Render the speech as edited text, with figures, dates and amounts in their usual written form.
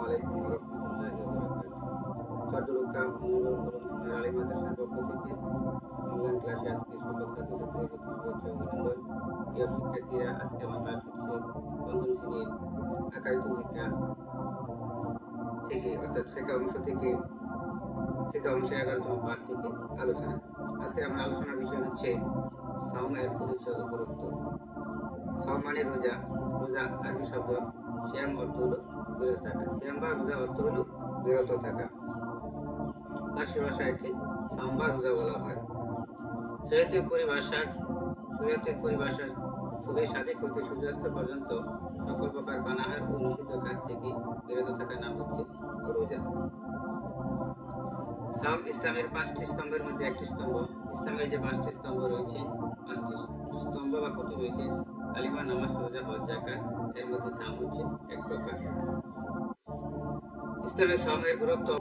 আলাইকুম ওয়া রাহমাতুল্লাহি ওয়া বারাকাতুহু। চট্টগ্রাম আলী মাদ্রাসার পক্ষ থেকে অনলাইন ক্লাসে আজকে সকল ছাত্রছাত্রীদের শুভেচ্ছা ও অভিনন্দন। প্রিয় শিক্ষার্থীরা, আজকে আমার ক্লাস হচ্ছে পঞ্চম শ্রেণীর আকারিত শিক্ষা থেকে, অর্থাৎ শিক্ষা অংশের 11তম পাঠ থেকে আলোচনা। আজকে আমার আলোচনার বিষয় হচ্ছে সাওমের পরিচয় ও গুরুত্ব। সাওম মানে রোজা। রোজা আরবি শব্দ সিয়াম, অর্থ হলো বিরত থাকা। সিয়াম বা রোজা অর্থ হলো বিরত থাকা। ফার্সি ভাষায় একে সাওম বা রোজা বলা হয়। শরীয়তের পরিভাষার সুবহে সাদেক হতে সূর্যাস্ত পর্যন্ত সকল প্রকার পানাহার ও নিষিদ্ধ কাজ থেকে বিরত থাকার নাম হচ্ছে রোজা। সাওম ইসলামের 5টি স্তম্ভের মধ্যে একটি স্তম্ভ। ইসলামের যে 5টি স্তম্ভ রয়েছে, 5টি স্তম্ভ বা খুঁটি রয়েছে, কালিমা, নামাজ, রোজা, হজ, যাকাত, এর মধ্যে সাওম হচ্ছে এক প্রকার। ইসলামের সাওমের গুরুত্ব